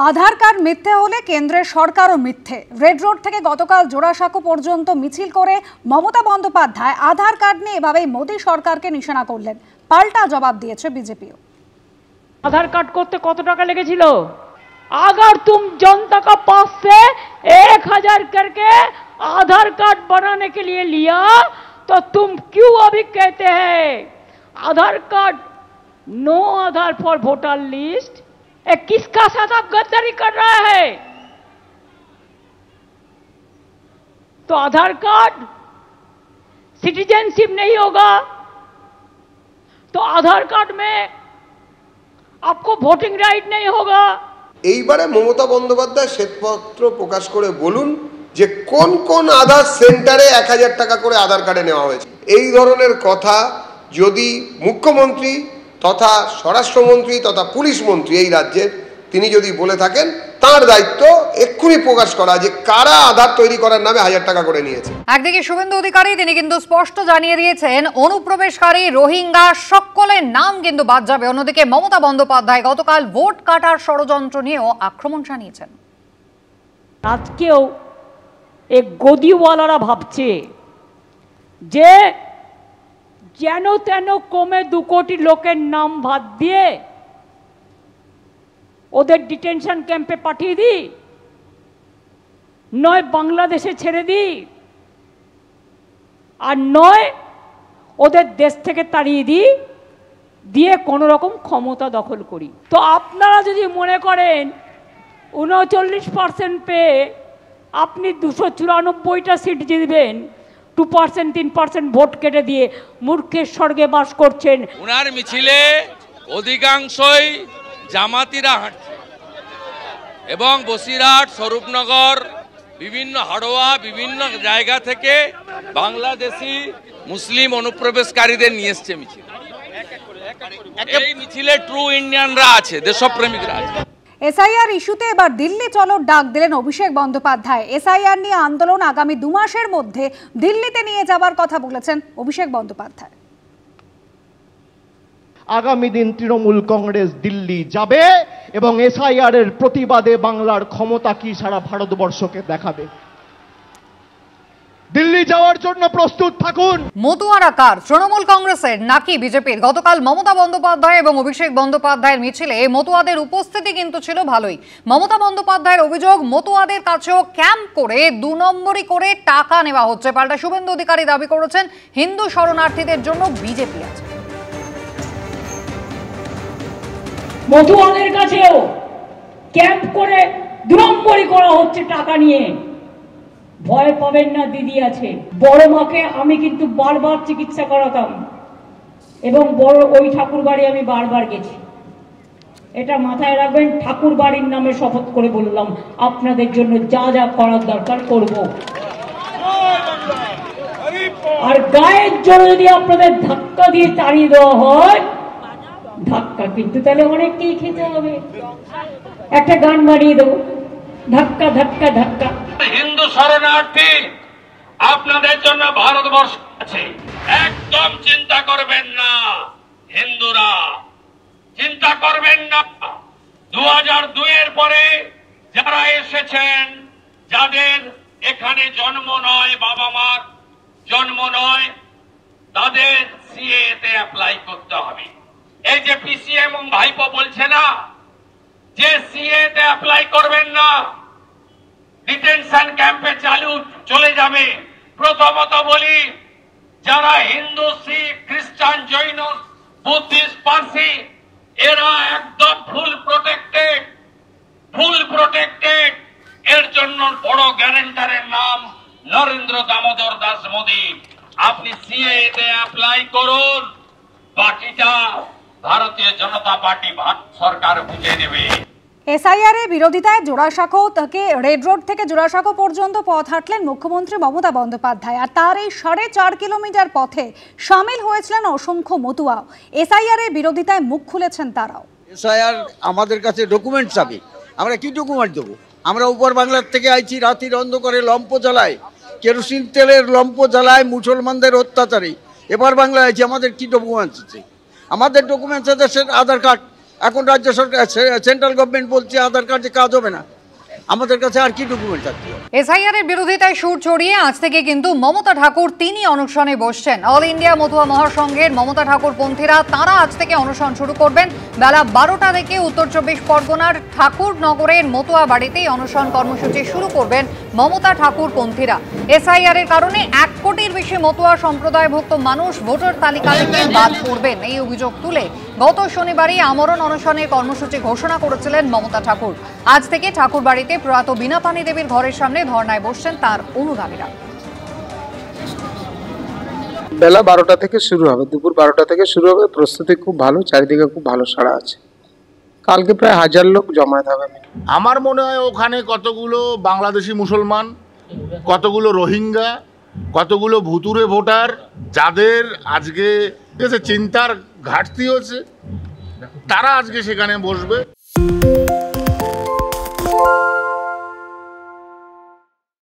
আধার card মিথ্যে হলে কেন্দ্রের সরকারও মিথ্যে। রেড রোড থেকে গতকাল জোড়াসাঁকো পর্যন্ত মিছিল করে মমতা বন্দ্যোপাধ্যায় আধার কার্ড নিয়ে এভাবেই মোদী সরকারকে নিশানা করলেন। পাল্টা জবাব দিয়েছে বিজেপিও। आधार कार्ड করতে কত টাকা লেগেছিল? अगर तुम जनता का पास से 1000 करके आधार कार्ड बनाने के लिए लिया तो तुम क्यों अभी कहते हैं Aadhaar card no Aadhaar for voter list? किसका साथ आप गद्दारी कर रहा है? तो आधार कार्ड सिटीजनशिप नहीं होगा तो आधार कार्ड में आपको वोटिंग राइट नहीं होगा। এইবারে মমতা বন্দ্যোপাধ্যায় শ্বেতপত্র প্রকাশ করে বলুন যে কোন কোন আধার সেন্টারে 1000 টাকা করে আধার কার্ডে নেওয়া হয়েছে। এই ধরনের কথা যদি মুখ্যমন্ত্রী তথা স্বরাষ্ট্রমন্ত্রী তথা পুলিশ মন্ত্রী এই রাজ্যের তিনি যদি বলে থাকেন তার দায়িত্ব এক্ষুনি প্রকাশ করা যে কারা আধার তৈরি করার নামে 1000 টাকা করে নিয়েছে। একদিকে শুভেন্দু অধিকারী তিনি কিন্তু স্পষ্ট জানিয়ে দিয়েছেন অনুপ্রবেশকারী রোহিঙ্গা সকলের নাম কিন্তু বাদ যাবে। অন্যদিকে মমতা বন্দ্যোপাধ্যায় গতকাল ভোট কাটার ষড়যন্ত্র নিয়েও আক্রমণ জানিয়েছেন। আজকেও এক গদিওয়ালারা ভাবছে যে যেন তেন কমে 2 কোটি লোকের নাম বাদ দিয়ে ওদের ডিটেনশন ক্যাম্পে পাঠিয়ে দিই, নয় বাংলাদেশে ছেড়ে দিই, আর নয় ওদের দেশ থেকে তাড়িয়ে দিই, দিয়ে কোনো রকম ক্ষমতা দখল করি। তো আপনারা যদি মনে করেন 39% পেয়ে আপনি 294টা সিট জিতবেন, 2% 3% ভোট কেটে দিয়ে মূর্খের স্বর্গে বাস করছেন। ওনার মিছিলে অধিকাংশই জামাতিরা হাঁটছে এবং বসিরহাট, স্বরূপনগর, বিভিন্ন হাড়োয়া, বিভিন্ন জায়গা থেকে বাংলাদেশি মুসলিম অনুপ্রবেশকারীদের নিয়ে এসছে মিছিল। এই মিছিলে ট্রু ইন্ডিয়ানরা আছে, দেশপ্রেমিকরা আছে। এসআইআর ইস্যুতে এবার দিল্লি চলো ডাক দিলেন অভিষেক বন্দ্যোপাধ্যায়। এসআইআর নিয়ে আন্দোলন আগামী 2 মাসের মধ্যে দিল্লিতে নিয়ে যাবার কথা বলেছেন অভিষেক বন্দ্যোপাধ্যায়। আগামী দিন তৃণমূল কংগ্রেস দিল্লি যাবে এবং এসআইআর এর প্রতিবাদে বাংলার ক্ষমতা কি সারা ভারতবর্ষকে দেখাবে। দিল্লি যাওয়ার জন্য প্রস্তুত থাকুন। মতুয়ারা কার, তৃণমূল কংগ্রেসের নাকি বিজেপির? গতকাল মমতা বন্দ্যোপাধ্যায় এবং অভিষেক বন্দ্যোপাধ্যায়ের মিছিলে মতুয়াদের উপস্থিতি কিন্তু ছিল ভালোই। মমতা বন্দ্যোপাধ্যায়ের অভিযোগ মতুয়াদের কাছেও ক্যাম্প করে 2 নম্বরই করে টাকা নেওয়া হচ্ছে। পাল্টা শুভেন্দু অধিকারী দাবি করেছেন হিন্দু শরণার্থীদের জন্য বিজেপি আছে। মতুয়াদের কাছেও ক্যাম্প করে 2 নম্বরই করা হচ্ছে টাকা নিয়ে। ভয় পাবেন না, দিদি আছে। বড় মাকে আমি কিন্তু বারবার চিকিৎসা করাতাম এবং বড় ওই ঠাকুর বাড়ি আমি বারবার গেছি। এটা মাথায় রাখবেন, ঠাকুর বাড়ির নামে শপথ করে বললাম আপনাদের জন্য যা যা করার দরকার করব। আর গায়ের জোরে যদি আপনাদের ধাক্কা দিয়ে তাড়িয়ে দেওয়া হয়, ধাক্কা কিন্তু তাহলে অনেককেই খেতে হবে। একটা গান বানিয়ে দেবো, ধাক্কা ধাক্কা ধাক্কা। হিন্দু শরণার্থী আপনাদের জন্য ভারতবর্ষ আছে, একদম চিন্তা করবেন না। হিন্দুরা চিন্তা করবেন না। 2002 এর পরে যারা এসেছেন, যাদের এখানে জন্ম নয়, বাবা মার জন্ম নয়, তাদের সিএ তে অ্যাপ্লাই করতে হবে। এই যে পিসি এবং ভাইপো বলছে না যে সিএ তে অ্যাপ্লাই করবেন না, ডিটেনশন ক্যাম্পে চলে যাবে। প্রথমত বলি, যারা হিন্দু, শিখ, খ্রিস্টান, জৈন, বুদ্ধিস্ট, পার্সি, এরা একদম ফুল প্রোটেক্টেড। এর জন্য বড় গ্যারান্টারের নাম নরেন্দ্র দামোদর দাস মোদী। আপনি সিএ তে অ্যাপ্লাই করুন, বাকিটা ভারতীয় জনতা পার্টি সরকার বুঝে নেবে। এসআইআর এর বিরোধিতায় জোড়াসাঁকো থেকে রেড রোড থেকে জোড়াসাঁকো পর্যন্ত পথ হাঁটলেন মুখ্যমন্ত্রী মমতা বন্দ্যোপাধ্যায়। আর তার এই 4.5 কিলোমিটার পথে সামিল হয়েছিলেন অসংখ্য মতুয়াও। এসআইআর এর বিরোধিতায় মুখ খুলেছেন তারাও। এসআইআর আমাদের কাছে ডকুমেন্ট চাবে, আমরা কি ডকুমেন্ট দেবো? আমরা উপর বাংলার থেকে আইছি, রাতের অন্ধকারে লম্প জ্বালায়, কেরোসিন তেলের লম্প জ্বালায় মুসলমানদের অত্যাচারে। এবার বাংলায় আইছি, আমাদের কি ডকুমেন্টস আছে? আমাদের ডকুমেন্টস আছে আধার কার্ড। এখন রাজ্য সরকার সেন্ট্রাল গভর্নমেন্ট বলছে আধার কার্ডে কাজ হবে না, আমাদের কাছে আর কি ডকুমেন্ট থাকতে হবে? এসআইআর এর বিরোধিতায় সুর চড়িয়ে আজ থেকে কিন্তু মমতা ঠাকুর তিনি অনশনে বসছেন। অল ইন্ডিয়া মতুয়া মহাসংঘের মমতা ঠাকুর পন্থীরা তারা আজ থেকে অনশন শুরু করবেন। বেলা 12টা থেকে উত্তর 24 পরগনার ঠাকুরনগরের মতুয়া বাড়িতেই অনশন কর্মসূচি শুরু করবেন মমতা ঠাকুর পন্থীরা। এসআইআর এর কারণে 1 কোটির বেশি মতুয়া সম্প্রদায়ভুক্ত মানুষ ভোটার তালিকা থেকে বাদ পড়বেন, এই অভিযোগ তুলে গত শনিবারই আমরণ অনশনের কর্মসূচি ঘোষণা করেছিলেন মমতা ঠাকুর। আজ থেকে ঠাকুর বাড়িতে প্রয়াত বীণাপানি দেবীর ঘরের সামনে ধর্নায় বসছেন তার অনুগামীরা। বেলা 12টা থেকে শুরু হবে, দুপুর 12টা থেকে শুরু হবে। প্রস্তুতি খুব ভালো, চারিদিকে খুব ভালো সাড়া আছে। কালকে প্রায় 1000 লোক জমায়েত হবে। আমার মনে হয় ওখানে কতগুলো বাংলাদেশি মুসলমান, কতগুলো রোহিঙ্গা, কতগুলো ভুতুরে ভোটার, যাদের আজকে চিন্তার ঘাটতি হচ্ছে, তারা আজকে সেখানে বসবে।